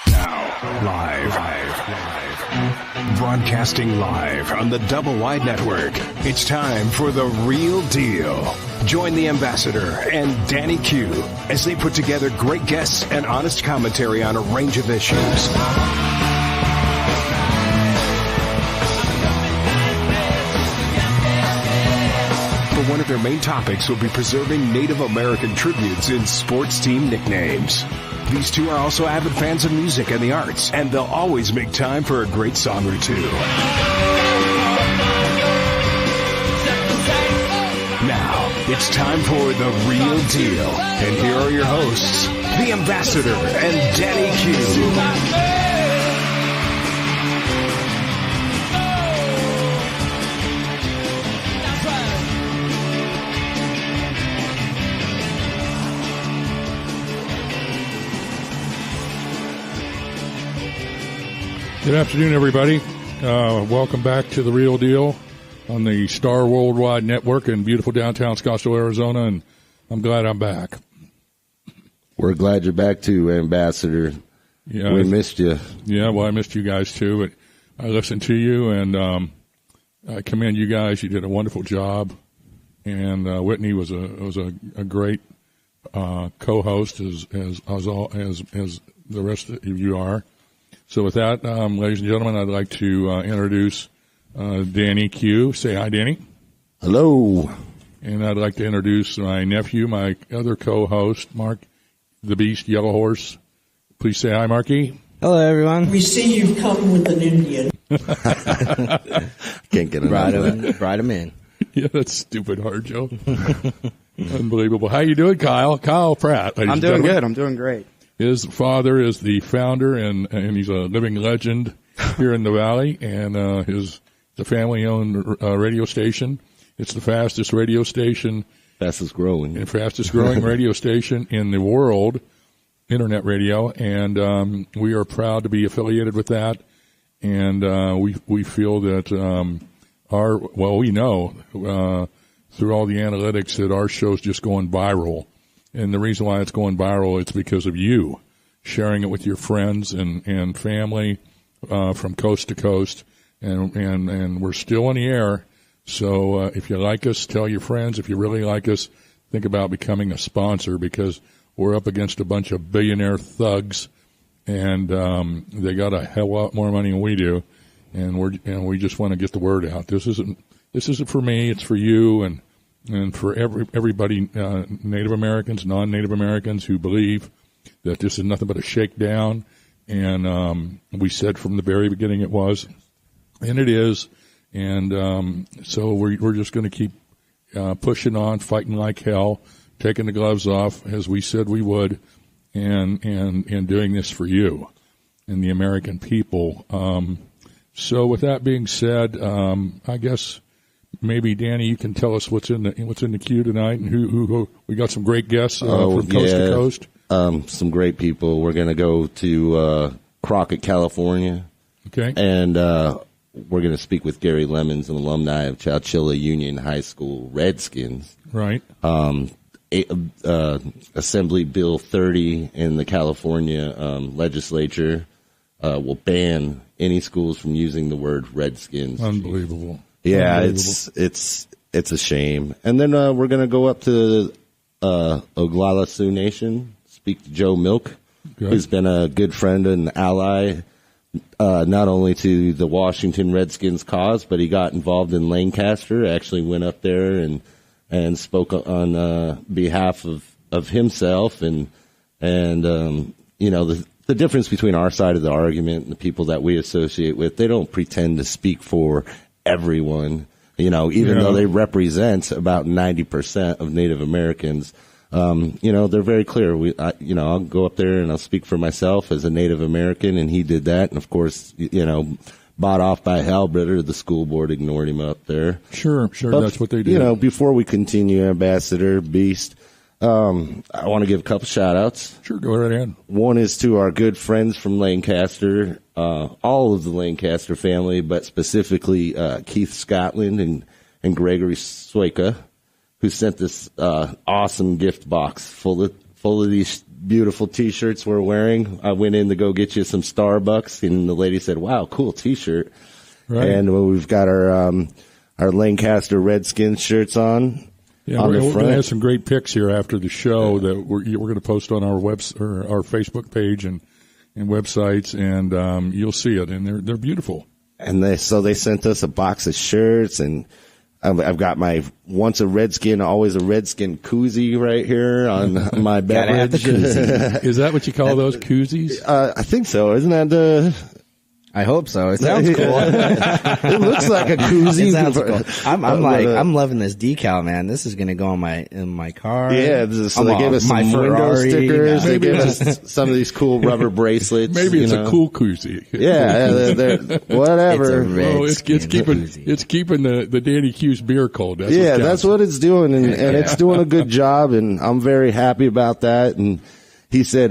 Now, live. Broadcasting live on the Double Wide Network. It's time for The Real Deal. Join the Ambassador and Danny Q as they put together great guests and honest commentary on a range of issues. One of their main topics will be preserving Native American tributes in sports team nicknames. These two are also avid fans of music and the arts, and they'll always make time for a great song or two. Now, it's time for The Real Deal. And here are your hosts, the Ambassador and Danny Q. Good afternoon, everybody. Welcome back to The Real Deal on the Star Worldwide Network in beautiful downtown Scottsdale, Arizona, and I'm glad I'm back. We're glad you're back too, Ambassador. Yeah, we missed you. Yeah, well, I missed you guys too. But I listened to you, and I commend you guys. You did a wonderful job, and Whitney was a great co-host as the rest of you are. So with that, ladies and gentlemen, I'd like to introduce Danny Q. Say hi, Danny. Hello. And I'd like to introduce my nephew, my other co-host, Mark the Beast Yellow Horse. Please say hi, Marky. Hello, everyone. We see you've come with an Indian. Can't get it. Ride him in. Yeah, that's stupid hard, Joe. Unbelievable. How you doing, Kyle? Kyle Pratt. I'm doing good. I'm doing great. His father is the founder, and he's a living legend here in the Valley, and the family-owned radio station. It's the fastest radio station. Fastest growing radio station in the world, internet radio, and we are proud to be affiliated with that, and we feel that we know through all the analytics that our show's just going viral. And the reason why it's going viral, it's because of you sharing it with your friends and family from coast to coast. And we're still on the air. So if you like us, tell your friends. If you really like us, think about becoming a sponsor, because we're up against a bunch of billionaire thugs, and they got a hell of a lot more money than we do. And we just want to get the word out. This isn't for me. It's for you and for everybody, Native Americans, non-Native Americans who believe that this is nothing but a shakedown. And we said from the very beginning it was, and it is. And so we're just going to keep pushing on, fighting like hell, taking the gloves off as we said we would, and doing this for you and the American people. So with that being said, I guess maybe Danny, you can tell us what's in the queue tonight, and who we got some great guests from coast to coast. Some great people. We're going to go to Crockett, California. Okay. And we're going to speak with Gary Lemons, an alumni of Chowchilla Union High School Redskins. Right. Assembly Bill 30 in the California legislature will ban any schools from using the word Redskins. Unbelievable. Yeah, it's a shame. And then we're going to go up to Oglala Sioux Nation, speak to Joe Milk, who's been a good friend and ally, not only to the Washington Redskins cause, but he got involved in Lancaster, actually went up there and spoke on behalf of himself. And you know, the difference between our side of the argument and the people that we associate with, they don't pretend to speak for everyone, even though they represent about 90% of Native Americans. They're very clear. I'll go up there and I'll speak for myself as a Native American, and he did that. And of course, bought off by Halbritter, the school board ignored him up there. Sure, but, that's what they do. Before we continue, Ambassador Beast, I want to give a couple shout-outs. Sure, go right ahead. One is to our good friends from Lancaster, all of the Lancaster family, but specifically Keith Scotland and Gregory Swaika, who sent this awesome gift box full full of these beautiful T-shirts we're wearing. I went in to go get you some Starbucks, and the lady said, "Wow, cool T-shirt." Right. And we've got our Lancaster Redskins shirts on. Yeah, we're going to have some great pics here after the show that we're going to post on our our Facebook page and websites, and you'll see it, and they're beautiful. And they sent us a box of shirts, and I've got my once a Redskin, always a Redskin koozie right here on my beverage. Is that what you call those koozies? I think so. Isn't that I hope so. It sounds cool. It looks like a koozie. It sounds cool. I'm loving this decal, man. This is going to go in my car. Yeah, so they gave us some window stickers. They gave us some of these cool rubber bracelets. Maybe it's a cool koozie. Yeah, they're whatever. It's keeping the Danny Q's beer cold. That's what it's doing, and it's doing a good job, and I'm very happy about that. And he said,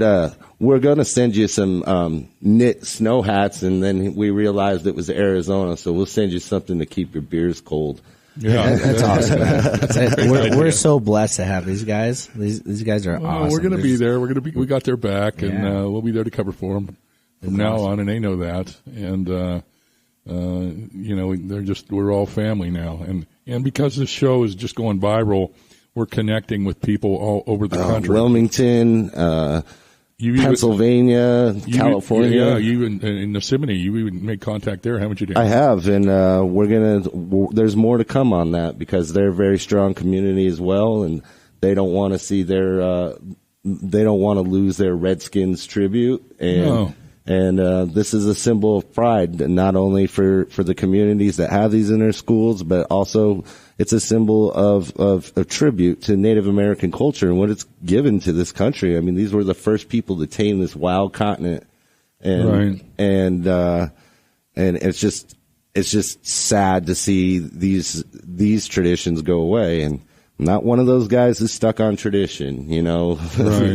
we're going to send you some knit snow hats, and then we realized it was Arizona, so we'll send you something to keep your beers cold. Yeah, that's awesome, man. We're so blessed to have these guys. These guys are awesome. We're going to be there. We got their back, and we'll be there to cover for them from now on, and they know that. And we're all family now, and because this show is just going viral, we're connecting with people all over the country. Wilmington, Pennsylvania, California. Yeah, you in Yosemite, you even made contact there, haven't you, Dan? I have, and there's more to come on that because they're a very strong community as well, and they don't want to see they don't want to lose their Redskins tribute, and this is a symbol of pride, not only for the communities that have these in their schools, but also it's a symbol of tribute to Native American culture and what it's given to this country. I mean, these were the first people to tame this wild continent, and it's just sad to see these traditions go away. And I'm not one of those guys who's stuck on tradition.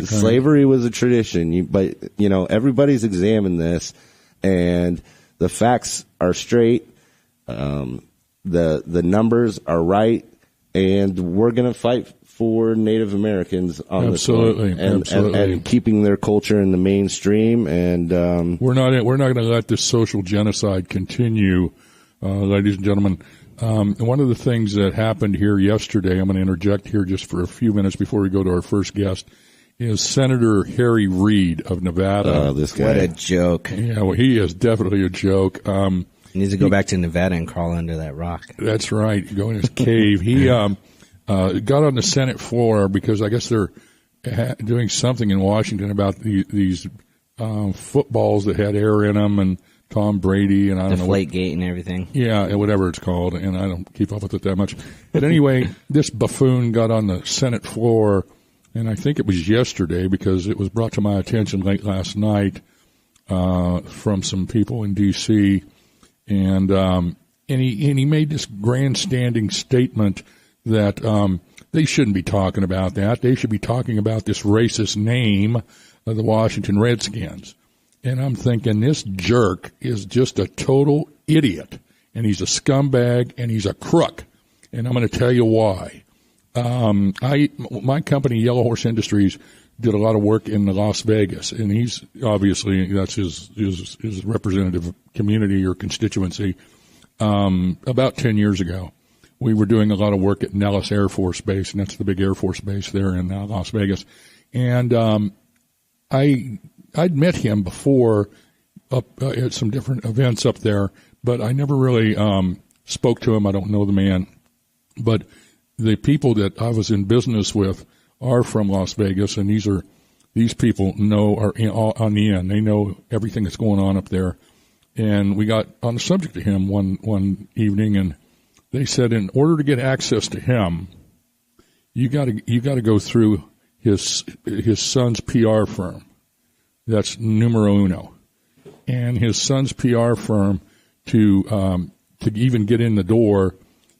Slavery was a tradition, but everybody's examined this, and the facts are straight. The numbers are right, and we're going to fight for Native Americans on this one, and keeping their culture in the mainstream. And we're not going to let this social genocide continue, ladies and gentlemen. One of the things that happened here yesterday, I'm going to interject here just for a few minutes before we go to our first guest, is Senator Harry Reid of Nevada. This guy. What a joke. Yeah, well, he is definitely a joke. He needs to go back to Nevada and crawl under that rock. That's right. Go in his cave. He got on the Senate floor because I guess they're doing something in Washington about these footballs that had air in them, and Tom Brady, and I don't know. Deflategate and everything. Yeah, and whatever it's called, and I don't keep up with it that much. But anyway, this buffoon got on the Senate floor, and I think it was yesterday because it was brought to my attention late last night from some people in D.C., and he made this grandstanding statement that they shouldn't be talking about that. They should be talking about this racist name of the Washington Redskins. And I'm thinking this jerk is just a total idiot, and he's a scumbag, and he's a crook. And I'm going to tell you why. My company, Yellow Horse Industries, did a lot of work in Las Vegas, and he's obviously that's his representative community or constituency. About 10 years ago, we were doing a lot of work at Nellis Air Force Base, and that's the big Air Force base there in Las Vegas. And I'd met him before up at some different events up there, but I never really spoke to him. I don't know the man, but the people that I was in business with are from Las Vegas, and these people are on the end. They know everything that's going on up there. And we got on the subject to him one evening, and they said in order to get access to him, you got to go through his son's PR firm. That's numero uno. And his son's PR firm to even get in the door,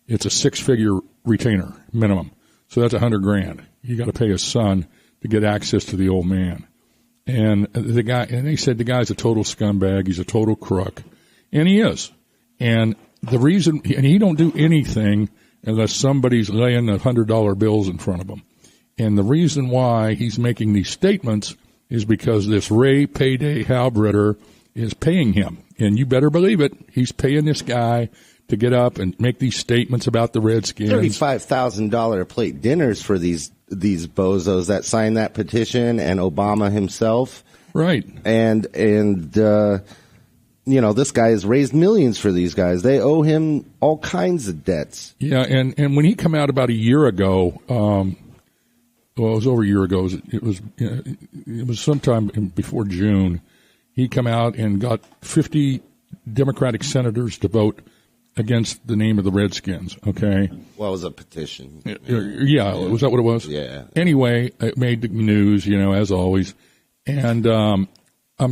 it's a 6-figure retainer minimum. So that's $100,000. You got to pay his son to get access to the old man. And they said the guy's a total scumbag. He's a total crook. And he is. And the reason, and he don't do anything unless somebody's laying $100 bills in front of him. And the reason why he's making these statements is because this Ray Payday Halbritter is paying him. And you better believe it, he's paying this guy to get up and make these statements about the Redskins. $35,000 a plate dinners for these bozos that signed that petition, and Obama himself. Right. And this guy has raised millions for these guys. They owe him all kinds of debts. Yeah, and when he came out about a year ago, it was over a year ago. It was sometime before June. He come out and got 50 Democratic senators to vote against the name of the Redskins. Okay. Well, it was a petition. Yeah, was that what it was? Yeah. Anyway, it made the news, as always, and I'm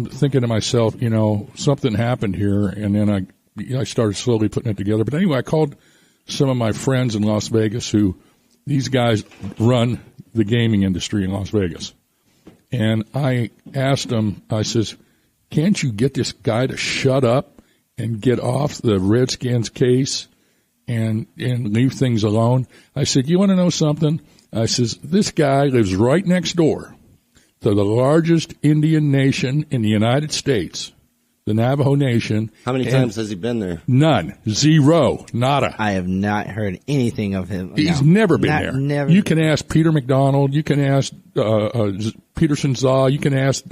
thinking to myself, something happened here, and then I started slowly putting it together. But anyway, I called some of my friends in Las Vegas these guys run the gaming industry in Las Vegas. And I asked them, I says, can't you get this guy to shut up and get off the Redskins case and leave things alone? I said, you want to know something? I says, this guy lives right next door to the largest Indian nation in the United States, the Navajo Nation. How many times has he been there? None. Zero. Nada. I have not heard anything of him. He's never been there. Never. You can ask Peter McDonald. You can ask Peterson Zaw. You can ask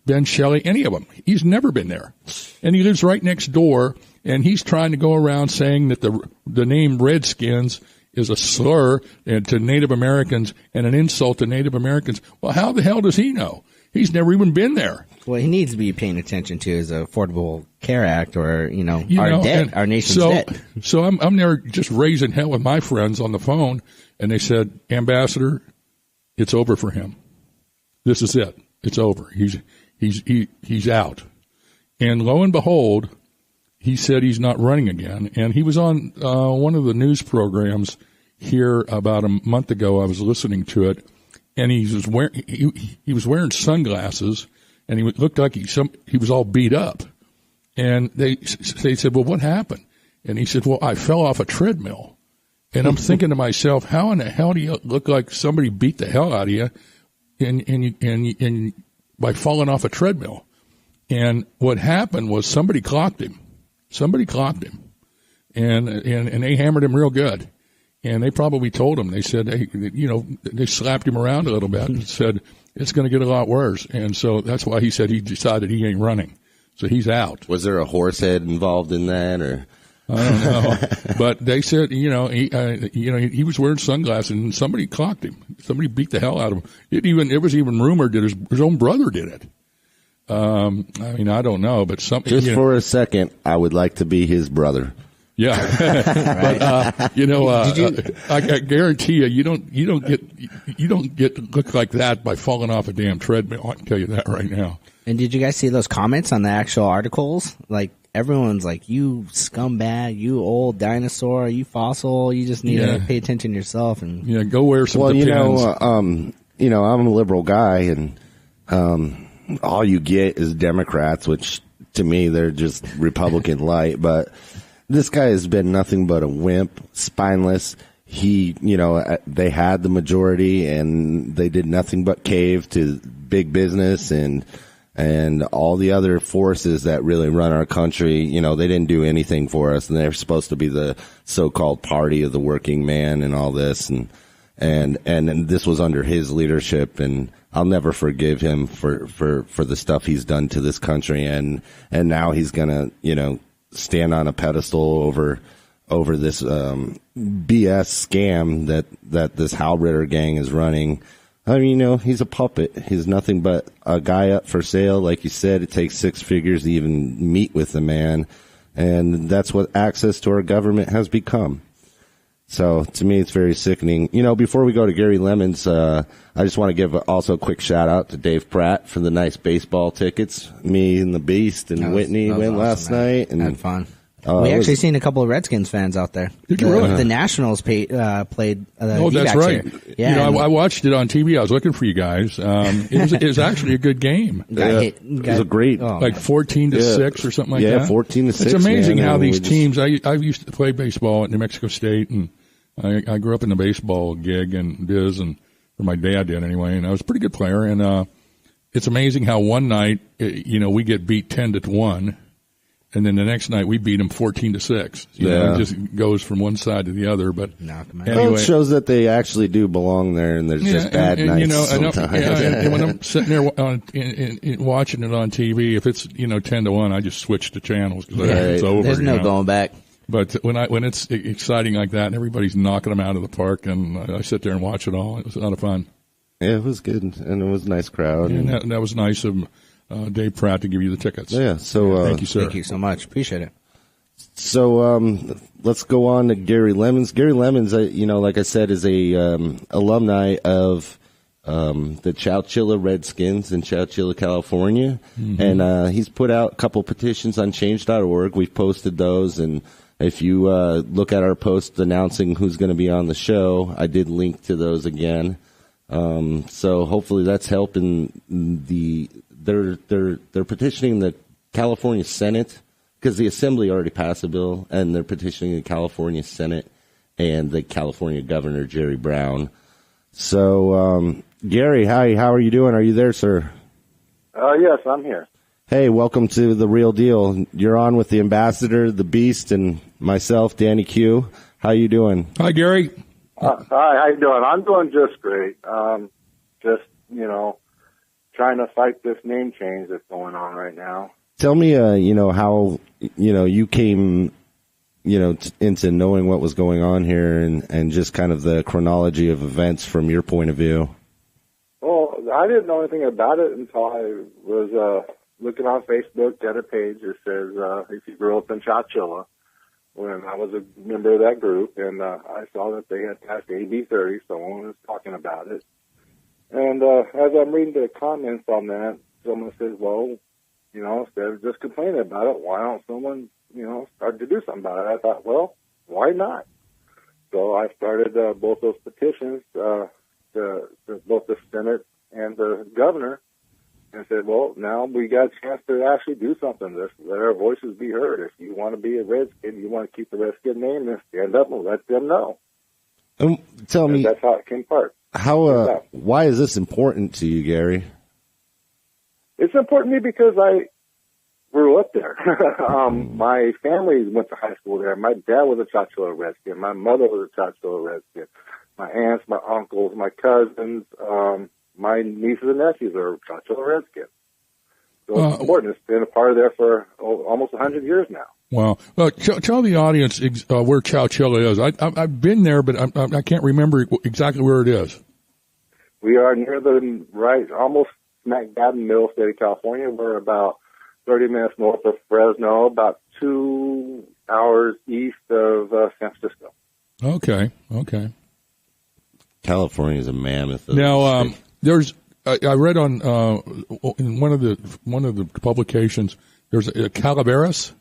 Ben Shelley, any of them. He's never been there. And he lives right next door, and he's trying to go around saying that the name Redskins is a slur to Native Americans and an insult to Native Americans. Well, how the hell does he know? He's never even been there. What he needs to be paying attention to is the Affordable Care Act, or our debt, our nation's debt. So I'm there just raising hell with my friends on the phone, and they said, Ambassador, it's over for him. This is it. It's over. He's out. And lo and behold, he said he's not running again. And he was on one of the news programs here about a month ago. I was listening to it, and he was wearing sunglasses, and he looked like he was all beat up. And they said, well, what happened? And he said, well, I fell off a treadmill. And I'm thinking to myself, how in the hell do you look like somebody beat the hell out of you and by falling off a treadmill? And what happened was somebody clocked him. And they hammered him real good. And they probably told him, they said, hey, they slapped him around a little bit and said, it's going to get a lot worse. And so that's why he said he decided he ain't running. So he's out. Was there a horse head involved in that, or? I don't know. But they said, he was wearing sunglasses and somebody clocked him. Somebody beat the hell out of him. It was even rumored that his own brother did it. I don't know, but something. Just for a second, I would like to be his brother. Yeah. But, I guarantee you don't get look like that by falling off a damn treadmill. I can tell you that right now. And did you guys see those comments on the actual articles? Like, everyone's like, you scumbag, you old dinosaur, you fossil, you just need to pay attention to yourself. And go wear some Depends. I'm a liberal guy, and all you get is Democrats, which to me, they're just Republican light. But this guy has been nothing but a wimp, spineless. They had the majority, and they did nothing but cave to big business and all the other forces that really run our country. They didn't do anything for us, and they're supposed to be the so-called party of the working man and all this. And this was under his leadership, and I'll never forgive him for the stuff he's done to this country. And now he's gonna, stand on a pedestal over this BS scam that this Halbritter gang is running. I mean, he's a puppet. He's nothing but a guy up for sale. Like you said, it takes six figures to even meet with the man. And that's what access to our government has become. So to me, it's very sickening. Before we go to Gary Lemons, I just want to give also a quick shout out to Dave Pratt for the nice baseball tickets. Me and the Beast and Whitney went awesome, last night. And had fun. We actually seen a couple of Redskins fans out there. Did you really? The Nationals played. Oh, that's right. Here. Yeah, I watched it on TV. I was looking for you guys. It was actually a good game. It was a great, 14-6 or something like that. Yeah, 14-6. It's amazing how these teams. I used to play baseball at New Mexico State, and I grew up in the baseball gig and biz, and or my dad did anyway, and I was a pretty good player. And it's amazing how one night, we get beat 10-1, and then the next night we beat them 14-6. It just goes from one side to the other. But anyway, well, it shows that they actually do belong there, and there's just bad nights sometimes. And when I'm sitting there watching it on TV, if it's 10-1, I just switch the channels because it's over. There's no going back. But when it's exciting like that, and everybody's knocking them out of the park, and I sit there and watch it all, it was a lot of fun. Yeah, it was good, and it was a nice crowd. And that was nice of Dave Pratt to give you the tickets. Yeah, so thank you, sir. Thank you so much. Appreciate it. So let's go on to Gary Lemons. Gary Lemons, like I said, is a alumni of the Chowchilla Redskins in Chowchilla, California. Mm-hmm. And he's put out a couple petitions on change.org. We've posted those, and if you look at our post announcing who's going to be on the show, I did link to those again. So hopefully that's helping they're petitioning the California Senate, because the Assembly already passed a bill, and they're petitioning the California Senate and the California Governor, Jerry Brown. So, Gary, hi, how are you doing? Are you there, sir? Yes, I'm here. Hey, welcome to The Real Deal. You're on with the Ambassador, the Beast, and myself, Danny Q. How you doing? Hi, Gary. Hi, how you doing? I'm doing just great. Trying to fight this name change that's going on right now. Tell me, how, you came, into knowing what was going on here, and just kind of the chronology of events from your point of view. Well, I didn't know anything about it until I was looking on Facebook at a page that says, if you grew up in Chowchilla, when I was a member of that group, and I saw that they had passed AB 30, someone was talking about it. And as I'm reading the comments on that, someone says, well, instead of just complaining about it, why don't someone, start to do something about it? I thought, well, why not? So I started both those petitions, both the Senate and the governor, and said, well, now we got a chance to actually do something. Let our voices be heard. If you want to be a Redskin, you want to keep the Redskin name, then stand up and let them know. Tell me, that's how it came apart. Why is this important to you, Gary? It's important to me because I grew up there. My family went to high school there. My dad was a Chowchilla Redskin. My mother was a Chowchilla Redskin. My aunts, my uncles, my cousins, my nieces and nephews are Chowchilla Redskins. So it's important. It's been a part of there for almost 100 years now. Wow. Well, tell the audience where Chowchilla is. I've been there, but I can't remember exactly where it is. We are near almost smack dab in the middle of the state of California. We're about 30 minutes north of Fresno, about 2 hours east of San Francisco. Okay. California is a mammoth. Now, I read on in one of the publications, there's a Calaveras.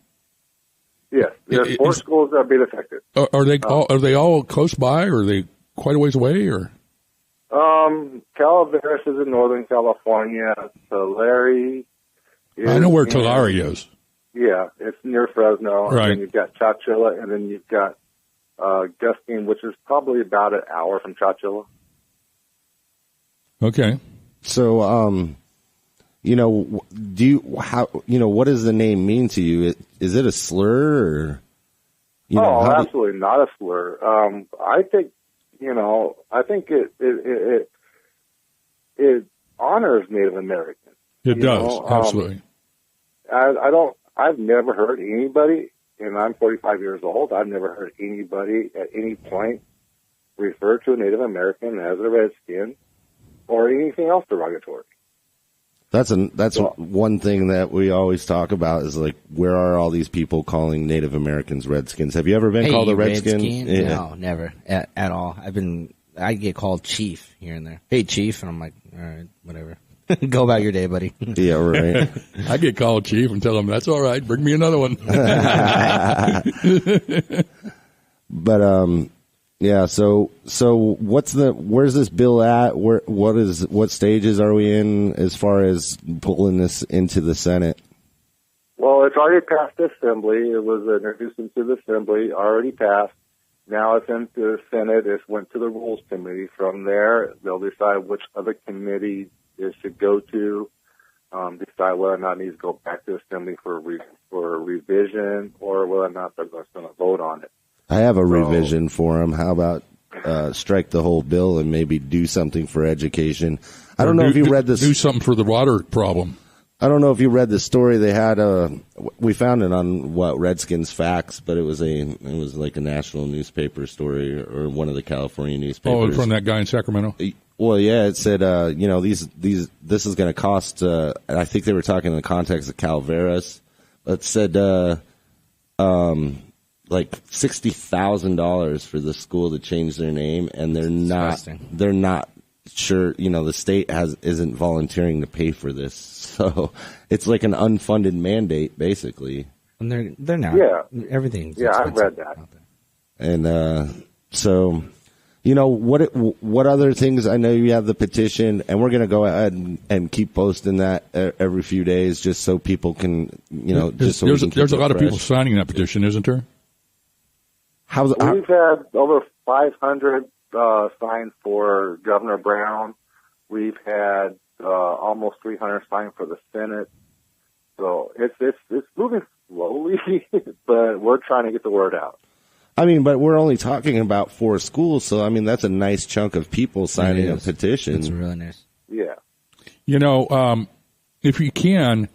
Yes, there's 4 schools that are being affected. Are they all close by, or are they quite a ways away, or? Calaveras is in Northern California. Tulare is... I know where Tulare is. Yeah, it's near Fresno. Right. And then you've got Chowchilla, and then you've got Gustine, which is probably about an hour from Chowchilla. Okay. So, what does the name mean to you? Is it a slur, or? Absolutely not a slur. I think it honors Native Americans. It does, absolutely. I've never heard anybody, and I'm 45 years old, I've never heard anybody at any point refer to a Native American as a Redskin or anything else derogatory. That's one thing that we always talk about is, like, where are all these people calling Native Americans Redskins? Have you ever been called a Redskin? Yeah. No, never at all. I get called Chief here and there. Hey, Chief, and I'm like, all right, whatever. Go about your day, buddy. Yeah, right. I get called Chief and tell them that's all right. Bring me another one. But yeah. So where's this bill at? What stages are we in as far as pulling this into the Senate? Well, it's already passed the Assembly. It was introduced into the Assembly, already passed. Now it's into the Senate. It went to the Rules Committee. From there, they'll decide which other committee it should go to, decide whether or not it needs to go back to Assembly for revision, or whether or not they're going to vote on it. I have a revision for them. How about strike the whole bill and maybe do something for education? I don't know if you read this. Do something for the water problem. I don't know if you read the story. They had we found it on Redskins Facts, but it was like a national newspaper story or one of the California newspapers. Oh, from that guy in Sacramento. Well, yeah, it said this is going to cost. I think they were talking in the context of Calaveras. It said like $60,000 for the school to change their name, and they're not sure. The state isn't volunteering to pay for this, so it's like an unfunded mandate, basically. And they're not. Yeah, everything's. Yeah, I've read that. And so, what other things? I know you have the petition, and we're going to go ahead and keep posting that every few days, just so people can, just so there's a lot of people signing that petition, isn't there? We've had over 500 signed for Governor Brown. We've had almost 300 signed for the Senate. So it's moving slowly, but we're trying to get the word out. I mean, but we're only talking about 4 schools, so I mean that's a nice chunk of people signing a petition. It's really nice. Yeah. If you can,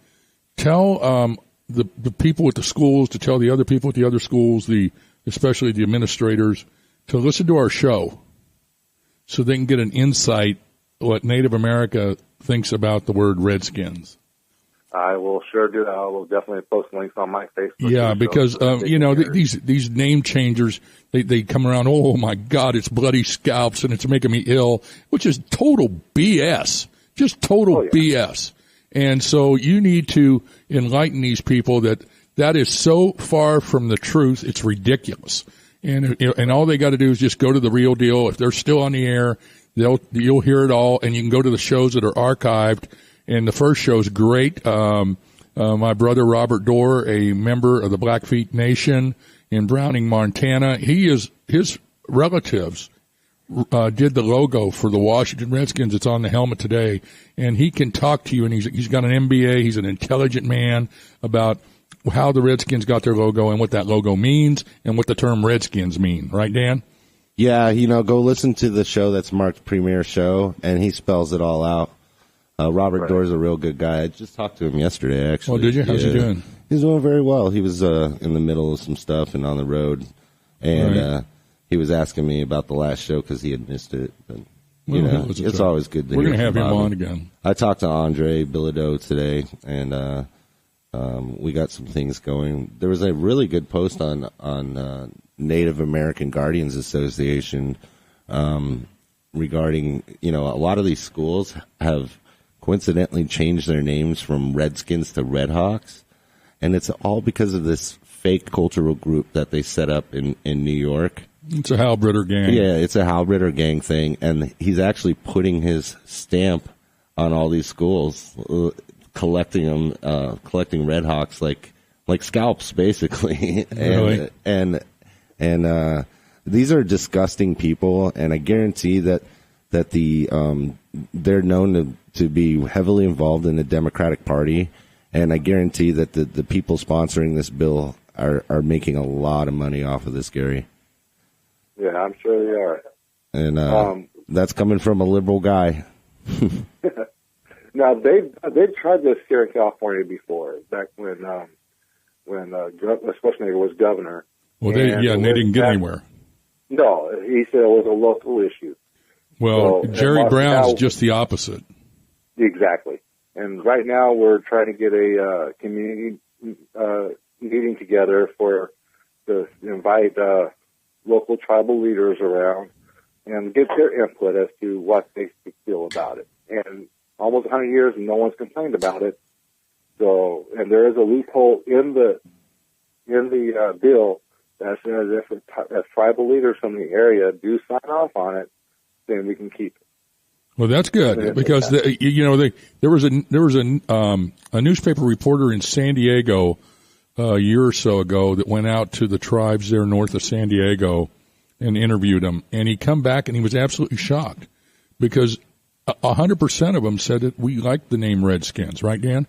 tell the people at the schools to tell the other people at the other schools, especially the administrators, to listen to our show so they can get an insight what Native America thinks about the word Redskins. I will sure do that. I will definitely post links on my Facebook. Yeah, because, these name changers, they come around, oh, my God, it's bloody scalps and it's making me ill, which is total BS. Just total BS. And so you need to enlighten these people that is so far from the truth, it's ridiculous. And all they got to do is just go to The Real Deal. If they're still on the air, you'll hear it all, and you can go to the shows that are archived. And the first show is great. My brother Robert Dorr, a member of the Blackfeet Nation in Browning, Montana, his relatives did the logo for the Washington Redskins. It's on the helmet today, and he can talk to you. And he's got an MBA. He's an intelligent man about how the Redskins got their logo and what that logo means and what the term Redskins mean. Right, Dan? Yeah, go listen to the show that's Mark's premier show, and he spells it all out. Robert Dorr's a real good guy. I just talked to him yesterday, actually. Oh, did you? How's he doing? He's doing very well. He was in the middle of some stuff and on the road, and he was asking me about the last show because he had missed it. But, it's always good to We're hear going to have him him on again. I talked to Andre Bilodeau today, and we got some things going. There was a really good post on Native American Guardians Association regarding, a lot of these schools have coincidentally changed their names from Redskins to Redhawks, and it's all because of this fake cultural group that they set up in New York. It's a Hal Britter gang. Yeah, it's a Hal Britter gang thing, and he's actually putting his stamp on all these schools, collecting Redhawks like scalps, basically. Really? and these are disgusting people, and I guarantee that they're known to be heavily involved in the Democratic Party, and I guarantee that the people sponsoring this bill are making a lot of money off of this, Gary. Yeah, I'm sure they are. And that's coming from a liberal guy. Now they tried this here in California before, back when Schwarzenegger was governor. Well, they didn't get anywhere. No, he said it was a local issue. Well, so, Jerry Brown's just the opposite. Exactly. And right now we're trying to get a community meeting together to invite local tribal leaders around and get their input as to what they feel about it. And almost 100 years, no one's complained about it. So, and there is a loophole in the bill that says if tribal leaders from the area do sign off on it, then we can keep it. Well, that's good because there was a newspaper reporter in San Diego a year or so ago that went out to the tribes there north of San Diego and interviewed them, and he come back and he was absolutely shocked because 100% of them said that we like the name Redskins, right, Dan?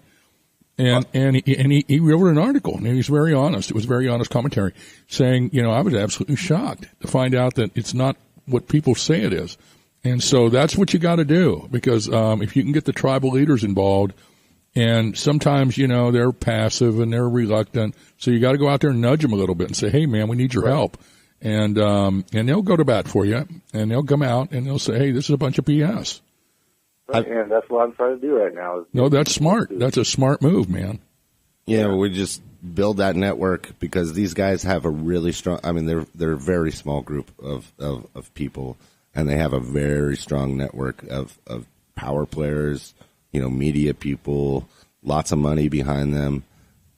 And he wrote an article, and he's very honest. It was very honest commentary, saying, I was absolutely shocked to find out that it's not what people say it is. And so that's what you got to do, because if you can get the tribal leaders involved, and sometimes, they're passive and they're reluctant, so you got to go out there and nudge them a little bit and say, hey, man, we need your help. And they'll go to bat for you, and they'll come out and they'll say, hey, this is a bunch of BS. Right, and that's what I'm trying to do right now. No, that's smart. That's a smart move, man. Yeah, we just build that network because these guys have a really strong. I mean, they're a very small group of people, and they have a very strong network of power players, media people, lots of money behind them.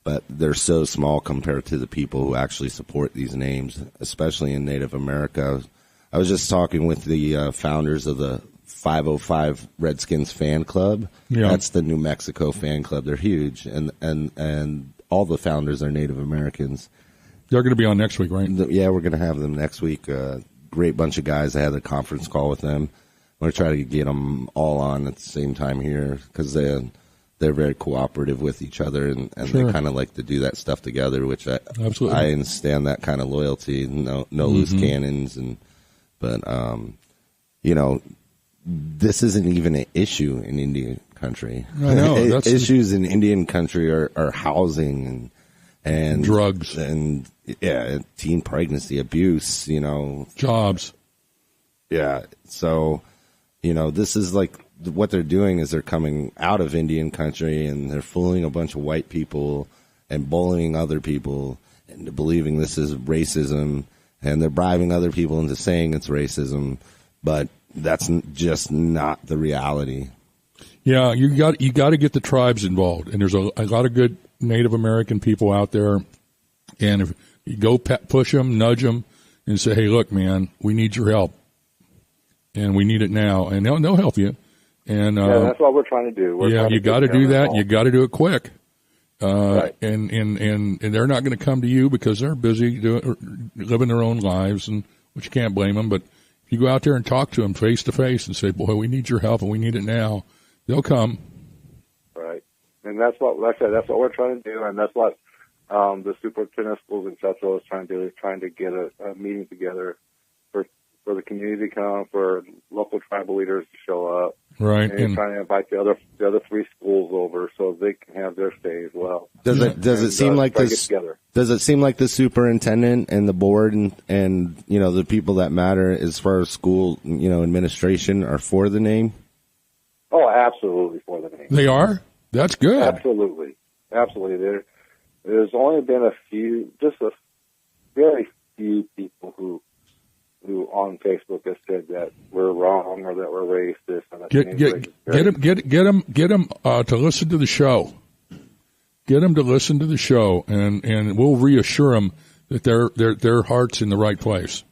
But they're so small compared to the people who actually support these names, especially in Native America. I was just talking with the founders of the 505 Redskins fan club. Yeah. That's the New Mexico fan club. They're huge, and all the founders are Native Americans. They're going to be on next week, right? Yeah, we're going to have them next week. Great bunch of guys. I had a conference call with them. I'm going to try to get them all on at the same time here because they're very cooperative with each other, and sure. They kind of like to do that stuff together, which I understand that kind of loyalty. No loose cannons, but this isn't even an issue in Indian country. I know. Issues in Indian country are housing and drugs and teen pregnancy, abuse, jobs. Yeah. So, this is like what they're doing is they're coming out of Indian country and they're fooling a bunch of white people and bullying other people into believing this is racism, and they're bribing other people into saying it's racism, but that's just not the reality. Yeah, you got to get the tribes involved, and there's a lot of good Native American people out there. And if you go push them, nudge them, and say, "Hey, look, man, we need your help, and we need it now," and they'll help you. And that's what we're trying to do. You got to do that. You got to do it quick. Right. And they're not going to come to you because they're busy living their own lives, and which you can't blame them, but. You go out there and talk to them face to face and say, boy, we need your help and we need it now. They'll come. Right. And that's what, like I said, that's what we're trying to do. And that's what the superintendent schools in Central is trying to do, is trying to get a meeting together for the community to come, for local tribal leaders to show up. Right. And trying to invite the other 3 schools over so they can have their say as well. Does it seem like the superintendent and the board and the people that matter as far as school administration are for the name? Oh, absolutely for the name. They are? That's good. Absolutely. There's only been a very few people who on Facebook has said that we're wrong or that we're racist. And Get them to listen to the show. Get them to listen to the show, and we'll reassure them that their heart's in the right place.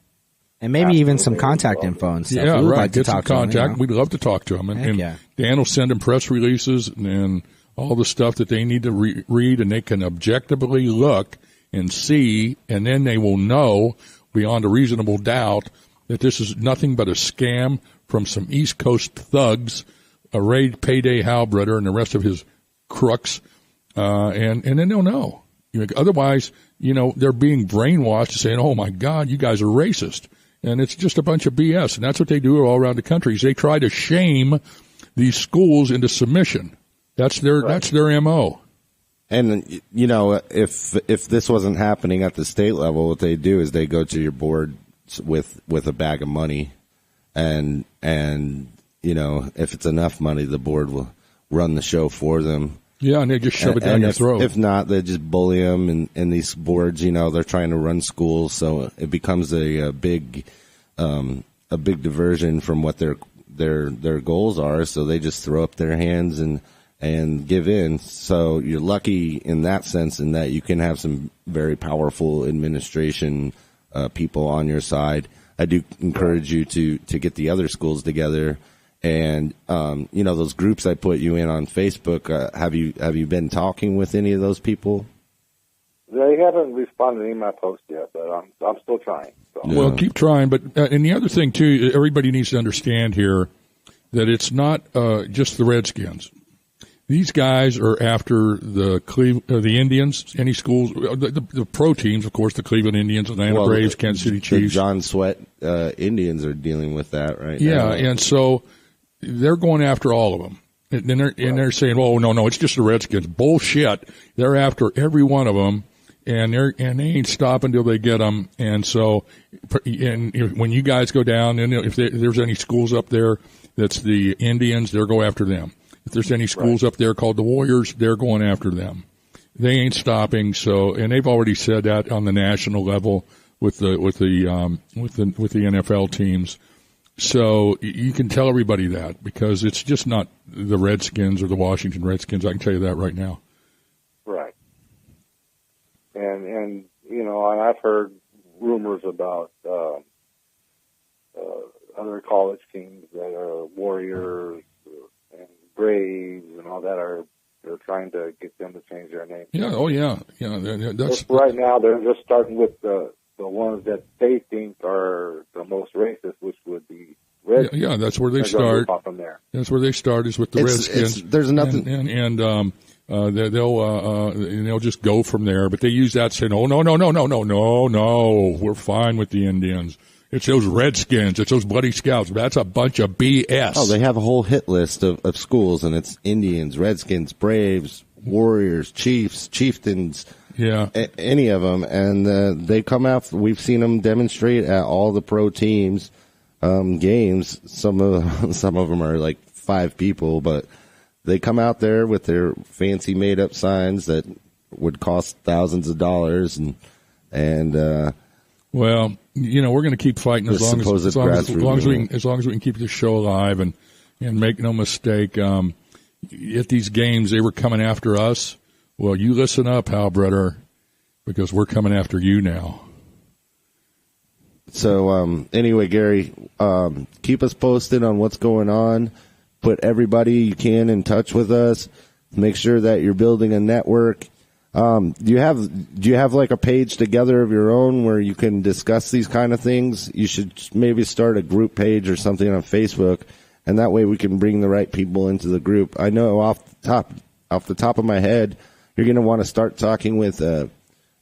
And maybe even some contact info and stuff. Yeah, right. Like get some contact. We'd love to talk to them, and Dan will send them press releases and all the stuff that they need to read, and they can objectively look and see, and then they will know beyond a reasonable doubt that this is nothing but a scam from some East Coast thugs, a raid payday halbredder and the rest of his crooks, and then they'll know. Otherwise, they're being brainwashed saying, oh, my God, you guys are racist. And it's just a bunch of BS, and that's what they do all around the country. Is they try to shame these schools into submission. That's their MO. And, if this wasn't happening at the state level, what they do is they go to your board with a bag of money. And if it's enough money, the board will run the show for them. Yeah, and they just shove it down your throat. If not, they just bully them. And these boards, they're trying to run schools. So it becomes a big diversion from what their goals are. So they just throw up their hands and give in. So you're lucky in that sense, in that you can have some very powerful administration people on your side. I do encourage you to get the other schools together, and those groups I put you in on Facebook. Have you been talking with any of those people? They haven't responded to any of my posts yet, but I'm still trying. So. Yeah. Well, keep trying. But and the other thing too, everybody needs to understand here that it's not just the Redskins. These guys are after the Indians, any schools, the pro teams, of course, the Cleveland Indians, Atlanta Braves, Kansas City Chiefs. The John Sweat Indians are dealing with that right now. Yeah, and so they're going after all of them. And they're saying, "Oh, no, it's just the Redskins." Bullshit. They're after every one of them, and they ain't stopping till they get them. And so, when you guys go down, and if there's any schools up there that's the Indians, they'll go after them. If there's any schools up there called the Warriors, they're going after them. They ain't stopping. So, and they've already said that on the national level with the NFL teams. So you can tell everybody that, because it's just not the Redskins or the Washington Redskins. I can tell you that right now. Right. And you know, and I've heard rumors about other college teams that are Warriors and Braves and all that they're trying to get them to change their name. Yeah. Oh, yeah. Yeah. That's right now. They're just starting with the ones that they think are the most racist, which would be Redskins. Yeah, that's where they start. From there. That's where they start, is with the Redskins. There's nothing, they'll just go from there. But they use that saying, "Oh, no, we're fine with the Indians. It's those Redskins. It's those bloody Scouts." That's a bunch of BS. Oh, they have a whole hit list of schools, and it's Indians, Redskins, Braves, Warriors, Chiefs, Chieftains. Yeah, any of them, and they come out. We've seen them demonstrate at all the pro teams games. Some of them are like 5 people, but they come out there with their fancy made up signs that would cost thousands of dollars, and well, you know, we're going to keep fighting as long as we can keep this show alive, and make no mistake. At these games, they were coming after us. Well, you listen up, Hal brother, because we're coming after you now. So anyway, Gary, keep us posted on what's going on. Put everybody you can in touch with us. Make sure that you're building a network. Do you have like a page together of your own where you can discuss these kind of things? You should maybe start a group page or something on Facebook, and that way we can bring the right people into the group. I know off the top of my head, you're going to want to start talking with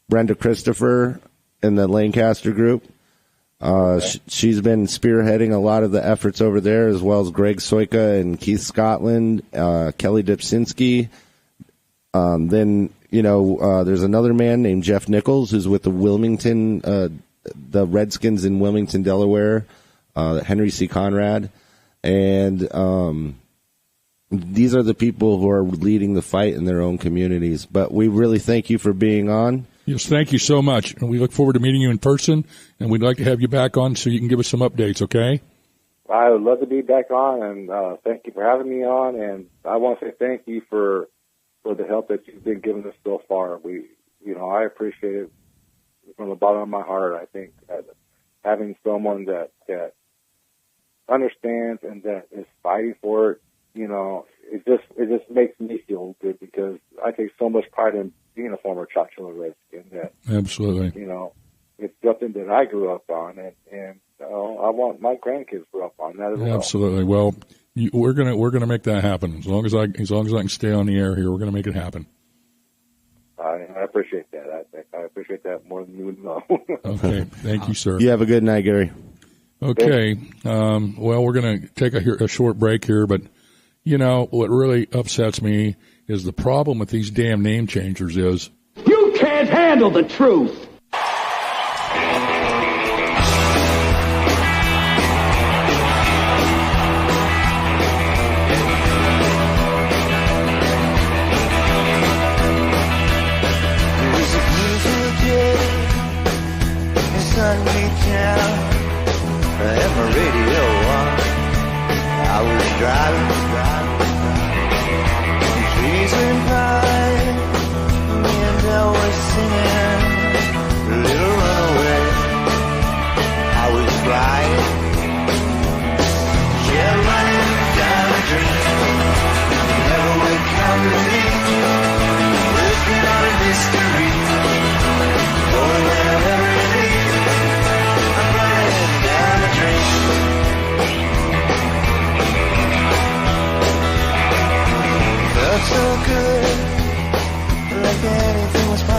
Brenda Christopher in the Lancaster group. She's been spearheading a lot of the efforts over there, as well as Greg Soika and Keith Scotland, Kelly Dipsinski. Then, there's another man named Jeff Nichols who's with the the Redskins in Wilmington, Delaware, Henry C. Conrad. And these are the people who are leading the fight in their own communities. But we really thank you for being on. Yes, thank you so much. And we look forward to meeting you in person, and we'd like to have you back on so you can give us some updates, okay? I would love to be back on, and thank you for having me on. And I want to say thank you for the help that you've been giving us so far. I appreciate it from the bottom of my heart. I think that having someone that understands and that is fighting for it, it just makes me feel good, because I take so much pride in being a former Choctaw Redskin that absolutely, it's something that I grew up on, and I want my grandkids to grow up on that as well. Absolutely. Well, we're gonna make that happen. As long as I can stay on the air here, we're gonna make it happen. I appreciate that. I appreciate that more than you would know. Okay. Thank you, sir. You have a good night, Gary. Okay. Well, we're gonna take a short break here, but what really upsets me is the problem with these damn name changers is you can't handle the truth. I was driving trees and pine, and I was singing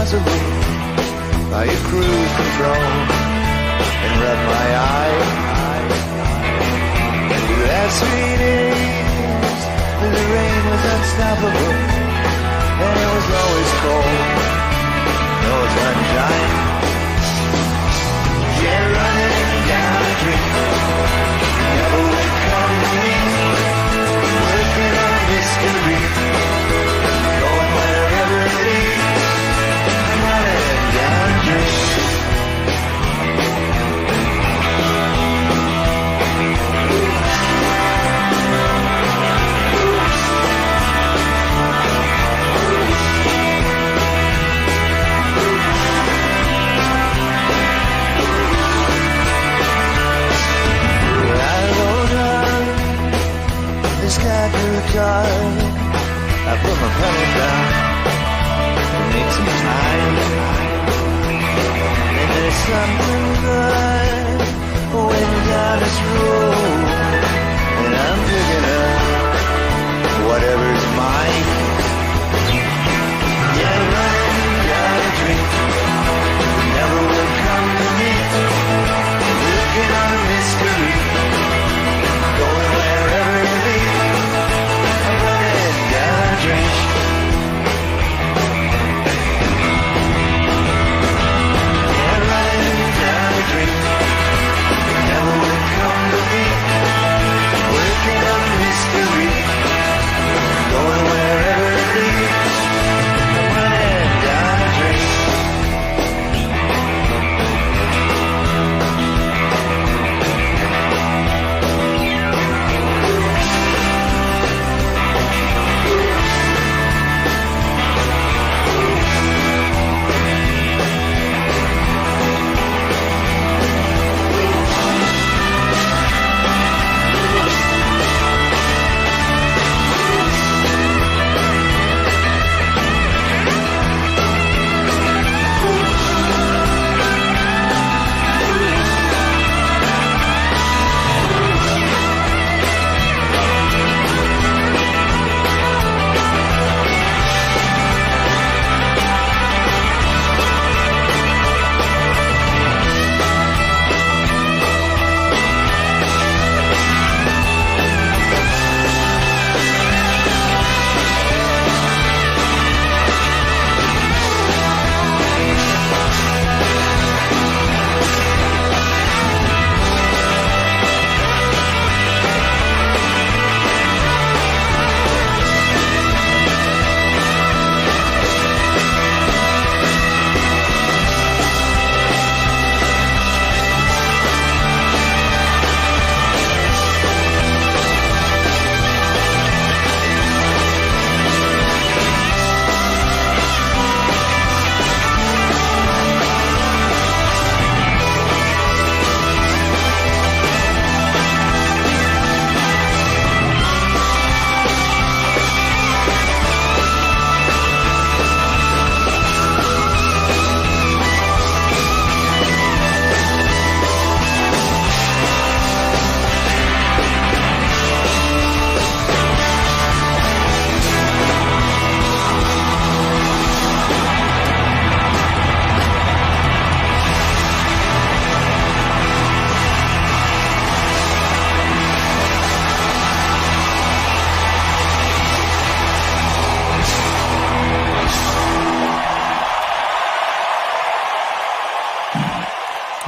impossible by your cruise control and rub my eye. That sweet is when the rain was unstoppable and it was always cold. No sunshine. Yeah, running down a dream. Never would come to me. Working on mystery. Going wherever it leads. I'm running down a dream. I put my pedal down to make some time. And there's something good going down this road. And I'm picking up whatever's mine. Yeah, running down a dream never will come to me. Looking on a mystery, going wherever it leads.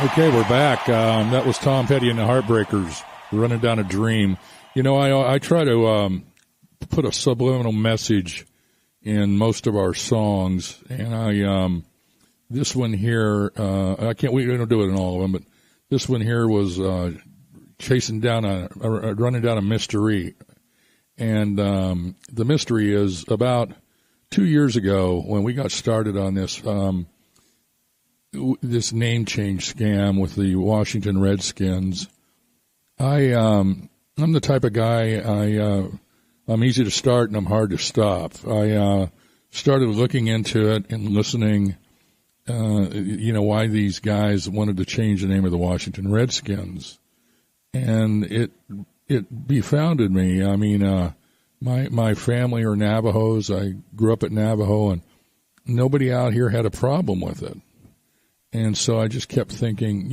Okay, we're back. That was Tom Petty and the Heartbreakers, Running Down a Dream. You know, I try to put a subliminal message in most of our songs, and this one here, we don't do it in all of them, but this one here was running down a mystery. And the mystery is about 2 years ago when we got started on this name change scam with the Washington Redskins. I'm the type of guy, I'm easy to start and I'm hard to stop. I started looking into it and listening, why these guys wanted to change the name of the Washington Redskins. And it befounded me. I mean, my family are Navajos. I grew up at Navajo, and nobody out here had a problem with it. And so I just kept thinking,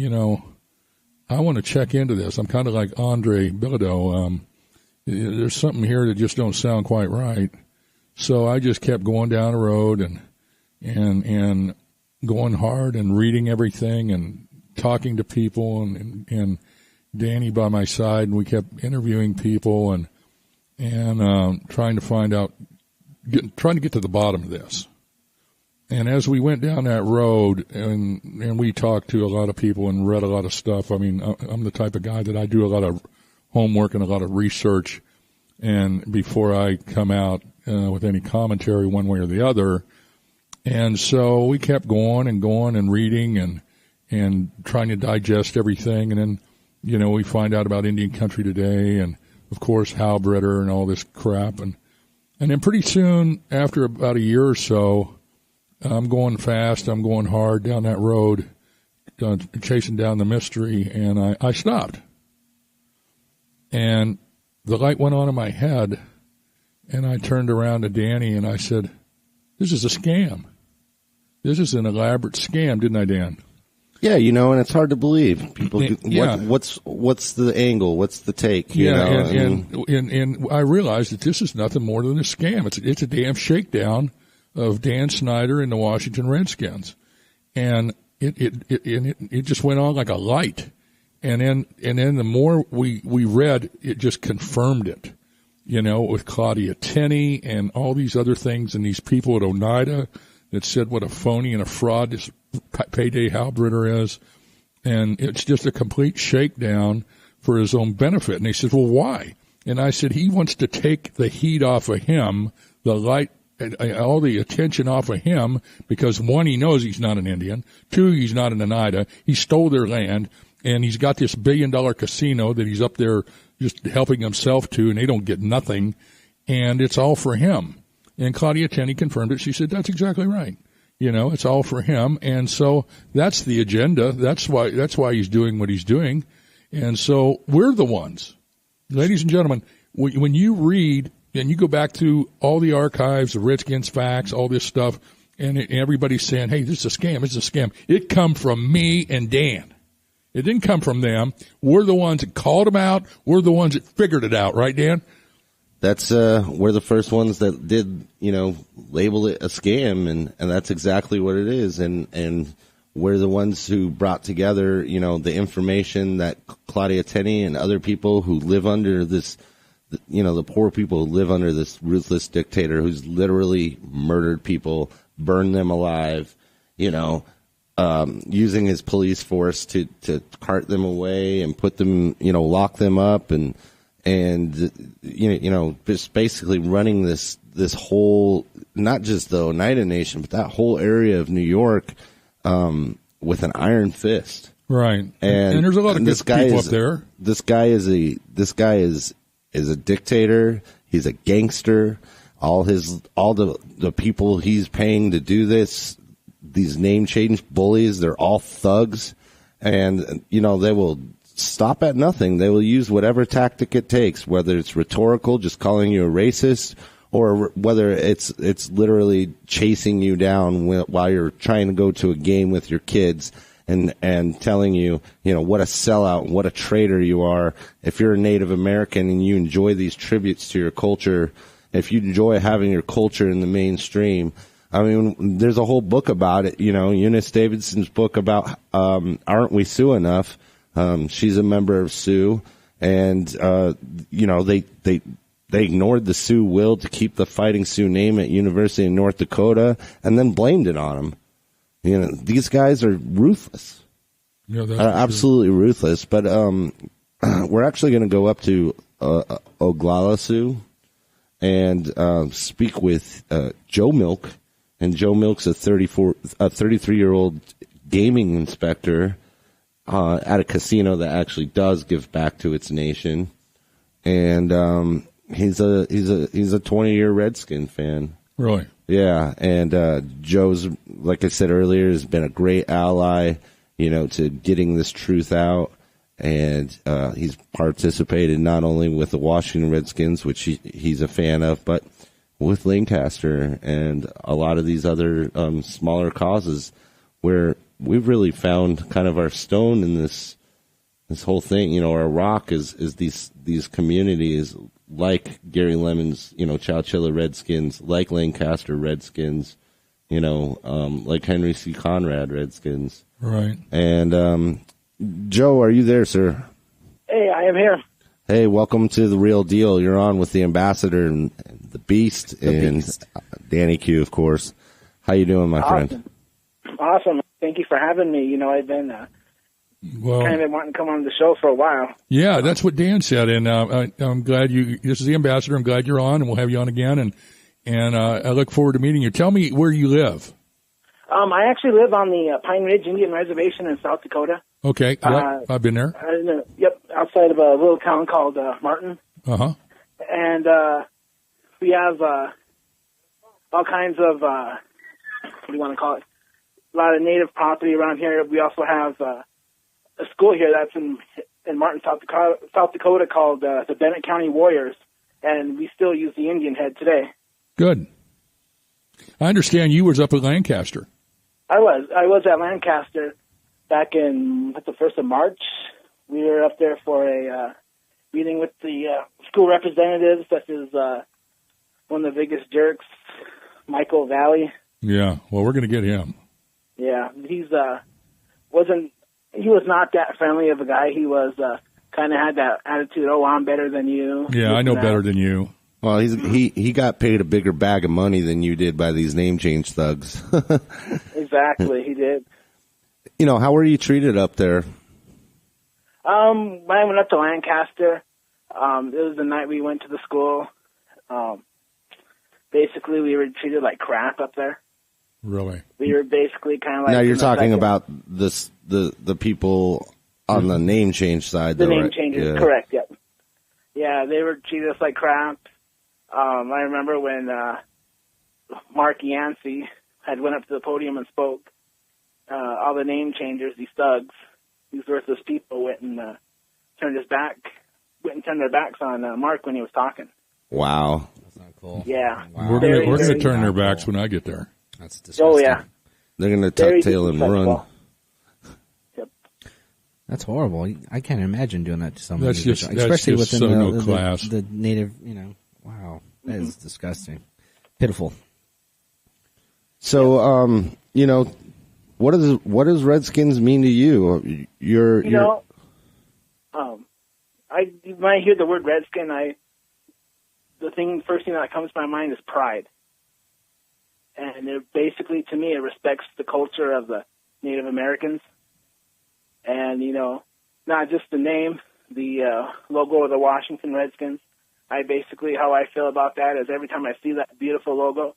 I want to check into this. I'm kind of like Andre Bilodeau. There's something here that just don't sound quite right. So I just kept going down the road and going hard and reading everything and talking to people and Danny by my side, and we kept interviewing people and trying to find out, trying to get to the bottom of this. And as we went down that road and we talked to a lot of people and read a lot of stuff, I mean, I'm the type of guy that I do a lot of homework and a lot of research, and before I come out with any commentary one way or the other. And so we kept going and reading and trying to digest everything. And then, we find out about Indian country today and, of course, Halbritter and all this crap. And then pretty soon, after about a year or so, I'm going fast, I'm going hard down that road, chasing down the mystery, and I stopped. And the light went on in my head, and I turned around to Danny and I said, this is a scam. This is an elaborate scam, didn't I, Dan? Yeah, and it's hard to believe. People, what's the angle? What's the take? And I realized that this is nothing more than a scam. It's a damn shakedown of Dan Snyder and the Washington Redskins, and it just went on like a light, and then the more we read, it just confirmed it, with Claudia Tenney and all these other things, and these people at Oneida that said what a phony and a fraud this Payday Halbritter is, and it's just a complete shakedown for his own benefit. And he says, well, why? And I said, he wants to take the heat off of him, the light, all the attention off of him, because one, he knows he's not an Indian. Two, he's not an Oneida. He stole their land, and he's got this $1 billion casino that he's up there just helping himself to, and they don't get nothing, and it's all for him. And Claudia Tenney confirmed it. She said, that's exactly right. It's all for him. And so that's the agenda. That's why he's doing what he's doing. And so we're the ones. Ladies and gentlemen, when you read and you go back through all the archives, the Redskins facts, all this stuff, and everybody's saying, hey, this is a scam, this is a scam. It come from me and Dan. It didn't come from them. We're the ones that called them out. We're the ones that figured it out. Right, Dan? That's we're the first ones that did, label it a scam, and that's exactly what it is. And we're the ones who brought together, the information that Claudia Tenney and other people who live under this, the poor people who live under this ruthless dictator who's literally murdered people, burned them alive, using his police force to cart them away and put them, lock them up and just basically running this whole, not just the Oneida Nation, but that whole area of New York with an iron fist. Right. And there's a lot of good people up there. This guy is a dictator. He's a gangster. All the people he's paying to do this, these name change bullies, they're all thugs, and they will stop at nothing. They will use whatever tactic it takes, whether it's rhetorical, just calling you a racist, or whether it's literally chasing you down while you're trying to go to a game with your kids and telling you, what a sellout, what a traitor you are. If you're a Native American and you enjoy these tributes to your culture, if you enjoy having your culture in the mainstream, I mean, there's a whole book about it, Eunice Davidson's book about Aren't We Sioux Enough? She's a member of Sioux, and they ignored the Sioux will to keep the Fighting Sioux name at University of North Dakota, and then blamed it on them. These guys are ruthless. Yeah, absolutely ruthless. But we're actually going to go up to Oglala Sioux and speak with Joe Milk, and Joe Milk's a 33-year-old gaming inspector at a casino that actually does give back to its nation, and he's a 20-year Redskin fan. Really? Yeah, and Joe's, like I said earlier, has been a great ally, to getting this truth out, and he's participated not only with the Washington Redskins, which he's a fan of, but with Lancaster and a lot of these other smaller causes, where we've really found kind of our stone in this whole thing. You know, our rock is these communities like Gary Lemon's, you know, Chowchilla Redskins, like Lancaster Redskins, you know, like Henry C. Conrad Redskins. Right. And Joe, are you there, sir? Hey, I am here. Hey, welcome to The Real Deal. You're on with the Ambassador and the Beast and Danny Q, of course. How you doing, my friend? Awesome. Thank you for having me. You know, I've been kind of been wanting to come on the show for a while. Yeah, that's what Dan said, and I'm glad this is the Ambassador. I'm glad you're on, and we'll have you on again, and I look forward to meeting you. Tell me where you live. I actually live on the Pine Ridge Indian Reservation in South Dakota. Okay, I've been there. Outside of a little town called Martin. Uh-huh. And we have all kinds of, what do you want to call it, a lot of native property around here. We also have a school here that's in Martin, South Dakota called the Bennett County Warriors, and we still use the Indian head today. Good. I understand you was up at Lancaster. I was at Lancaster back in the 1st of March. We were up there for a meeting with the school representatives, such as one of the biggest jerks, Michael Valley. Yeah, well, we're going to get him. Yeah, he was not that friendly of a guy. He was kind of had that attitude, oh, I'm better than you. Yeah, I know better than you. Well, he got paid a bigger bag of money than you did by these name change thugs. Exactly, he did. You know, how were you treated up there? When I went up to Lancaster, it was the night we went to the school. Basically, we were treated like crap up there. Really? We were basically kind of like... Now, you're talking about the people on the name change side, the though, name right? changes, Yeah. correct, yep. Yeah, they were treated us like crap. I remember when Mark Yancey had went up to the podium and spoke, all the name changers, these thugs, these worthless people went and turned their backs on Mark when he was talking. Wow. That's not cool. Yeah. Wow. We're going to turn their backs when I get there. That's disgusting. Oh, yeah. They're going to tuck tail and run. Yep. That's horrible. I can't imagine doing that to someone. That's just especially within so no class. The native, you know. Wow. That is disgusting. Pitiful. So, you know, what does Redskins mean to you? When I hear the word Redskin, the first thing that comes to my mind is pride. And basically, to me, it respects the culture of the Native Americans. And, you know, not just the name, the logo of the Washington Redskins. How I feel about that is every time I see that beautiful logo,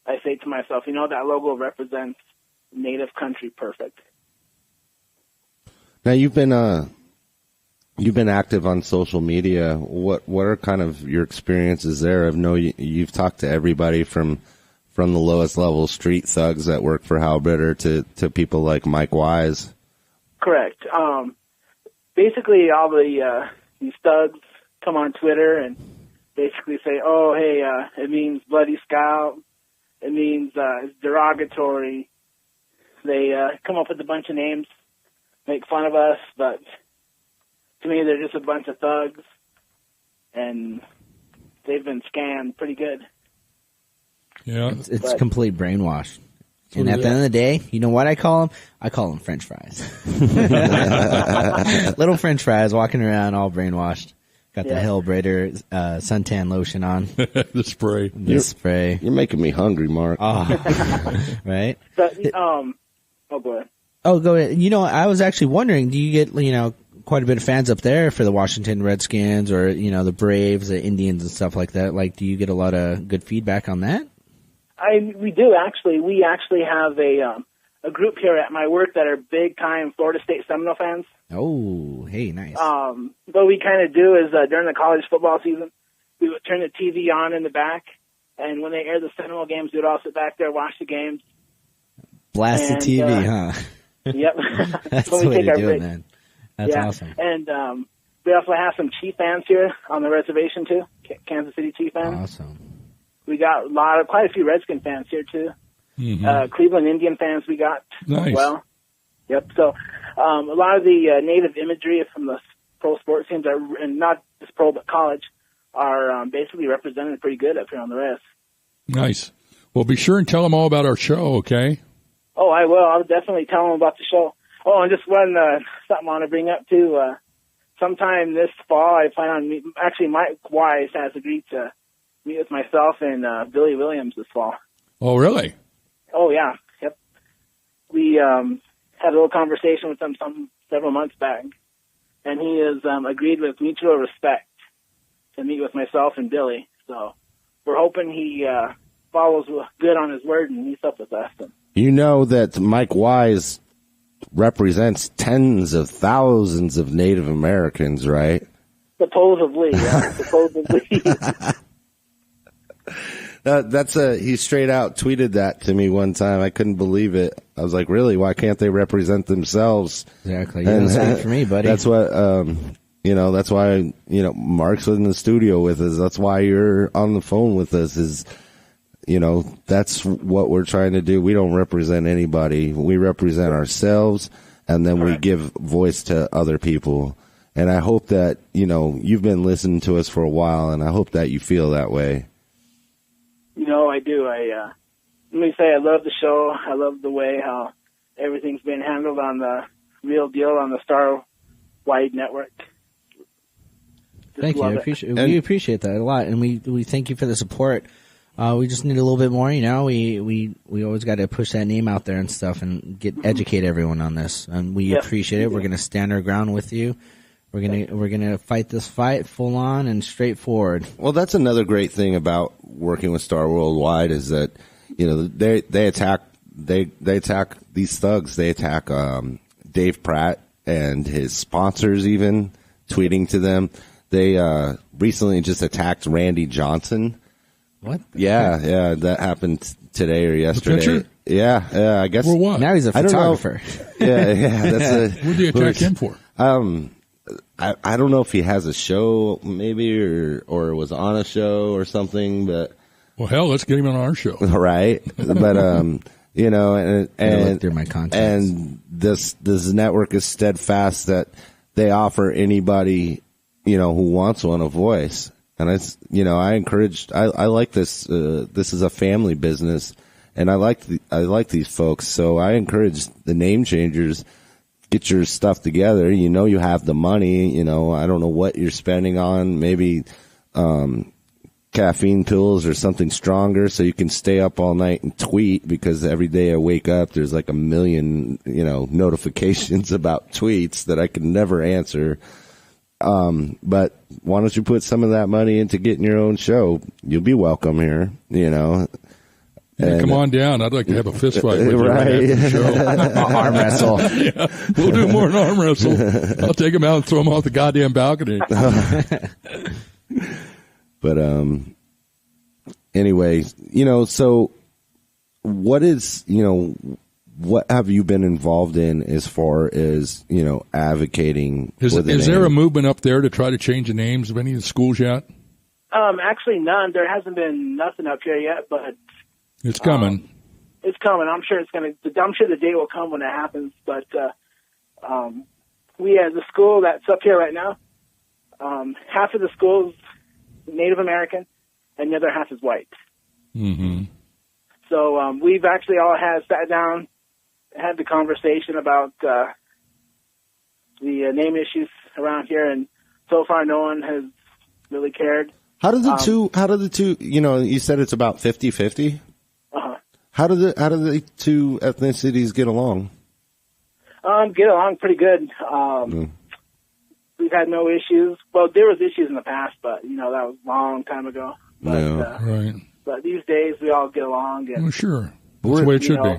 I say to myself, you know, that logo represents Native country perfect. Now, you've been active on social media. What are kind of your experiences there? I know you've talked to everybody from the lowest level street thugs that work for Hal Britter to people like Mike Wise. Correct. Basically, all these thugs come on Twitter and basically say, oh, hey, it means Bloody Scout. It means it's derogatory. They come up with a bunch of names, make fun of us, but to me, they're just a bunch of thugs, and they've been scammed pretty good. Yeah, it's complete brainwash. And at the end of the day, you know what I call them? I call them French fries. Little French fries walking around all brainwashed. Got the Hal Britter suntan lotion on. The spray. Spray. You're making me hungry, Mark. Oh. Right? But, oh, go ahead. Oh, go ahead. You know, I was actually wondering, do you get, you know, quite a bit of fans up there for the Washington Redskins or, you know, the Braves, the Indians and stuff like that? Like, do you get a lot of good feedback on that? We do, actually. We actually have a group here at my work that are big-time Florida State Seminole fans. Oh, hey, nice. What we kind of do is during the college football season, we would turn the TV on in the back, and when they air the Seminole games, we would all sit back there, watch the games. Blast the TV, huh? Yep. That's the way to do it, man. That's awesome. And we also have some Chief fans here on the reservation, too, Kansas City Chief fans. Awesome. We got quite a few Redskin fans here too. Cleveland Indian fans we got as well. Yep. So a lot of the native imagery from the pro sports teams, and not just pro but college, are basically represented pretty good up here on the Res. Nice. Well, be sure and tell them all about our show, okay? Oh, I will. I'll definitely tell them about the show. Oh, and just one something I want to bring up too. Sometime this fall, I plan on actually Mike Wise has agreed to meet with myself and Billy Williams this fall. Oh, really? Oh, yeah. Yep. We had a little conversation with him several months back, and he has agreed with mutual respect to meet with myself and Billy. So we're hoping he follows good on his word and meets up with us. You know that Mike Wise represents tens of thousands of Native Americans, right? Supposedly, yeah. Supposedly. He straight out tweeted that to me one time. I couldn't believe it. I was like, really? Why can't they represent themselves? Exactly. You know, for me, buddy. That's what, that's why, Mark's in the studio with us. That's why you're on the phone with us is, that's what we're trying to do. We don't represent anybody. We represent ourselves, and then we give voice to other people. And I hope that, you've been listening to us for a while, and I hope that you feel that way. I do. Let me say I love the show. I love the way how everything's been handled on the Real Deal on the Star Wide Network. Thank you. We appreciate that a lot, and we thank you for the support. We just need a little bit more, We always got to push that name out there and stuff, and educate everyone on this. And we appreciate it. We're going to stand our ground with you. We're gonna fight this fight full on and straightforward. Well, that's another great thing about working with Star Worldwide is that they attack these thugs. They attack Dave Pratt and his sponsors, even tweeting to them. They recently just attacked Randy Johnson. What? Yeah, that happened today or yesterday. Yeah, I guess. For what? Now he's a photographer. Yeah, that's what did they attack him for? I don't know if he has a show, maybe, or was on a show or something, but. Well, hell, let's get him on our show. Right. But, and look through my contacts. And this network is steadfast that they offer anybody, who wants one a voice. And I encourage, I like this, this is a family business, and I like these folks. So I encourage the name changers, get your stuff together. You have the money, I don't know what you're spending on, maybe, caffeine pills or something stronger so you can stay up all night and tweet, because every day I wake up, there's like a million, notifications about tweets that I can never answer. But why don't you put some of that money into getting your own show? You'll be welcome here, Yeah, come on down. I'd like to have a fist fight with you right after the show. Arm wrestle. Yeah, we'll do more than arm wrestle. I'll take him out and throw him off the goddamn balcony. But anyway, so what is, what have you been involved in as far as, advocating? Is there a movement up there to try to change the names of any of the schools yet? Actually, none. There hasn't been nothing up here yet, but it's coming. It's coming. I'm sure I'm sure the day will come when it happens. But we, as a school that's up here right now, half of the school's Native American, and the other half is white. Mm-hmm. So we've actually all sat down, had the conversation about the name issues around here, and so far no one has really cared. How do the two, you said it's about 50-50? Uh-huh. How do the two ethnicities get along? Get along pretty good. We've had no issues. Well, there was issues in the past, but, that was a long time ago. But, right. But these days, we all get along. And, well, sure. That's the way it should be.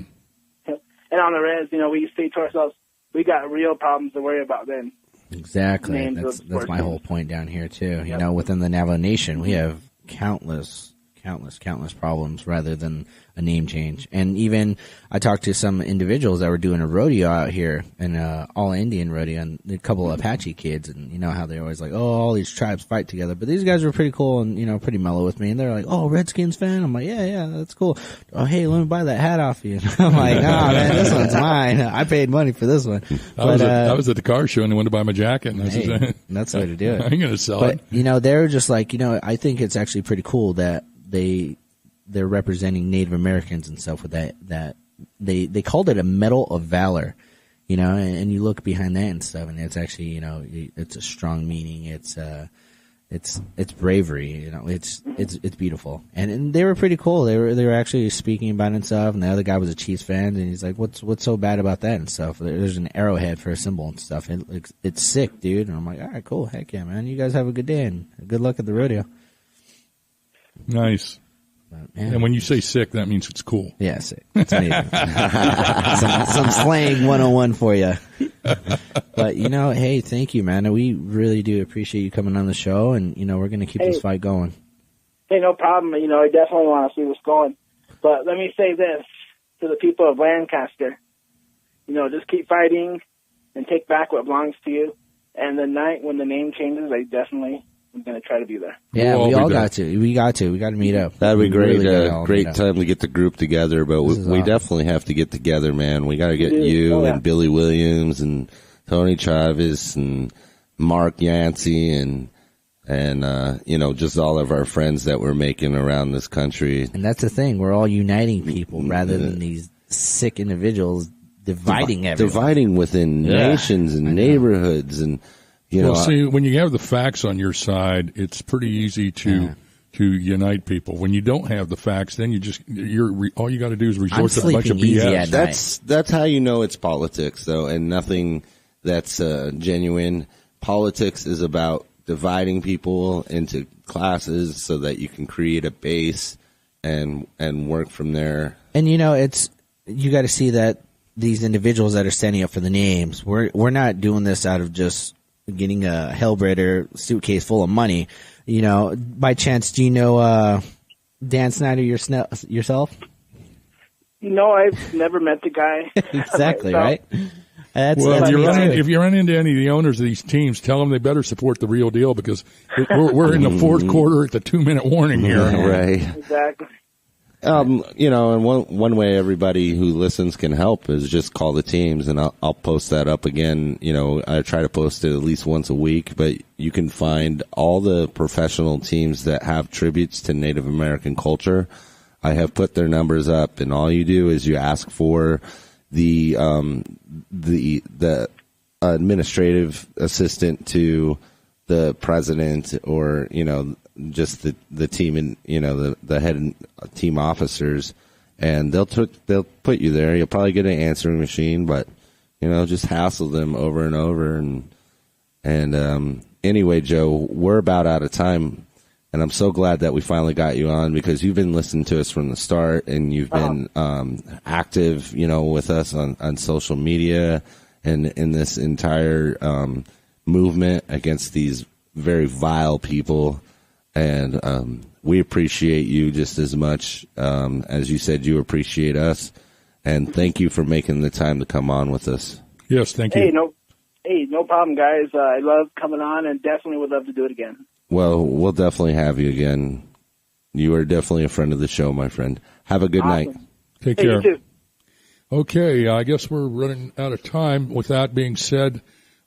And on the Res, we say to ourselves, we got real problems to worry about then. Exactly. That's my whole point down here, too. Yep. Within the Navajo Nation, we have countless countless problems rather than a name change. And even I talked to some individuals that were doing a rodeo out here, an all Indian rodeo, and a couple of Apache kids, and you know how they're always like, oh, all these tribes fight together. But these guys were pretty cool and, you know, pretty mellow with me. And they're like, oh, Redskins fan? I'm like, yeah, that's cool. Oh, hey, let me buy that hat off you. I'm like, nah, man, this one's mine. I paid money for this one. I was at the car show and I went to buy my jacket. And I said, that's the way to do it. I ain't going to sell it. But, you know, they're just like, you know, I think it's actually pretty cool that they're representing Native Americans and stuff with that they called it a Medal of Valor, you know, and you look behind that and stuff, and it's actually, you know, it's a strong meaning. It's bravery, you know, it's beautiful. And they were pretty cool. They were actually speaking about it and stuff, and the other guy was a Chiefs fan, and he's like, what's so bad about that and stuff? There's an arrowhead for a symbol and stuff. It's sick, dude. And I'm like, all right, cool. Heck yeah, man. You guys have a good day and good luck at the rodeo. Nice. And when you say sick, that means it's cool. Yeah, sick. It's amazing. some slang 101 for you. But, you know, hey, thank you, man. We really do appreciate you coming on the show, and, you know, we're going to keep this fight going. Hey, no problem. You know, I definitely want to see what's going. But let me say this to the people of Lancaster. You know, just keep fighting and take back what belongs to you. And the night when the name changes, I'm going to try to be there. Yeah, we all got to. We got to meet up. That'd be great. Really great time to get the group together, but we definitely have to get together, man. We got to get you and Billy Williams and Tony Travis and Mark Yancey and you know, just all of our friends that we're making around this country. And that's the thing. We're all uniting people rather than these sick individuals dividing everyone. Dividing within nations and neighborhoods and, you know, see, when you have the facts on your side, it's pretty easy to unite people. When you don't have the facts, then all you got to do is resort to a bunch of BS. That's how you know it's politics, though, and nothing that's genuine. Politics is about dividing people into classes so that you can create a base and work from there. And you know, you got to see that these individuals that are standing up for the names, we're not doing this out of just getting a Hellbraider suitcase full of money. You know, by chance, do you know Dan Snyder yourself? No, I've never met the guy. Exactly, right? If you run into any of the owners of these teams, tell them they better support the real deal because we're in the fourth quarter at the 2-minute warning here. Right. Exactly. You know, and one way everybody who listens can help is just call the teams, and I'll post that up again. You know, I try to post it at least once a week, but you can find all the professional teams that have tributes to Native American culture. I have put their numbers up, and all you do is you ask for the administrative assistant to the president, or, you know, just the team and, you know, the head team officers, and they'll put you there. You'll probably get an answering machine, but, you know, just hassle them over and over. And anyway, Joe, we're about out of time, and I'm so glad that we finally got you on because you've been listening to us from the start, and you've been active, you know, with us on social media and in this entire movement against these very vile people. And we appreciate you just as much as you said you appreciate us. And thank you for making the time to come on with us. Yes, thank you. No problem, guys. I love coming on and definitely would love to do it again. Well, we'll definitely have you again. You are definitely a friend of the show, my friend. Have a good night. Take care. You too. Okay, I guess we're running out of time. With that being said,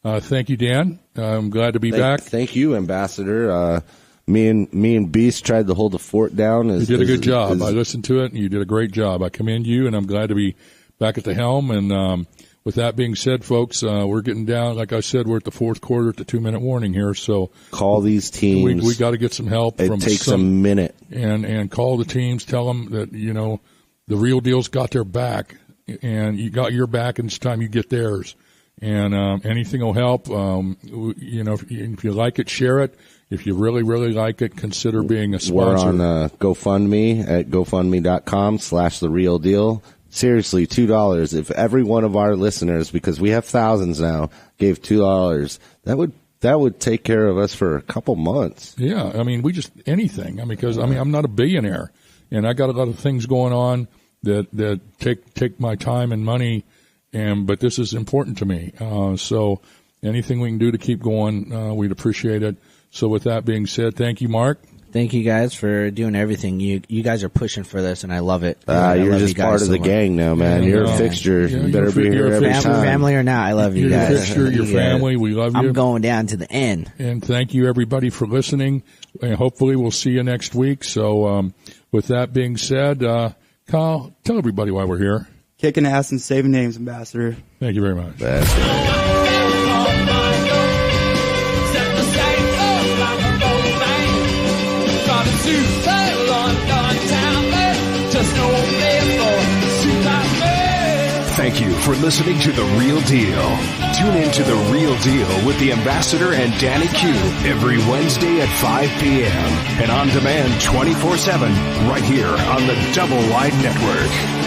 thank you, Dan. I'm glad to be back. Thank you, Ambassador. Me and Beast tried to hold the fort down. You did a good job. I listened to it, and you did a great job. I commend you, and I'm glad to be back at the helm. And with that being said, folks, we're getting down. Like I said, we're at the fourth quarter at the 2-minute warning here. So call these teams. We got to get some help. It takes a minute. And call the teams. Tell them that, you know, the real deal's got their back, and you got your back, and it's time you get theirs. And anything will help. You know, if you like it, share it. If you really, really like it, consider being a sponsor. We're on GoFundMe at GoFundMe.com/TheRealDeal. Seriously, $2. If every one of our listeners, because we have thousands now, gave $2, that would that would take care of us for a couple months. Yeah, I mean, anything. I mean, because I'm not a billionaire, and I got a lot of things going on that take my time and money, but this is important to me. So anything we can do to keep going, we'd appreciate it. So with that being said, thank you, Mark. Thank you guys for doing everything. You guys are pushing for this, and I love it. You're just part of the gang now, man. You're a fixture. You better be here every time. Family or not, I love you guys. You're a fixture, your family. We love you. I'm going down to the end. And thank you, everybody, for listening. And hopefully we'll see you next week. So with that being said, Kyle, tell everybody why we're here. Kicking ass and saving names, Ambassador. Thank you very much. Thank you for listening to The Real Deal. Tune in to The Real Deal with the Ambassador and Danny Q every Wednesday at 5 p.m. and on demand 24/7 right here on the Double Wide Network.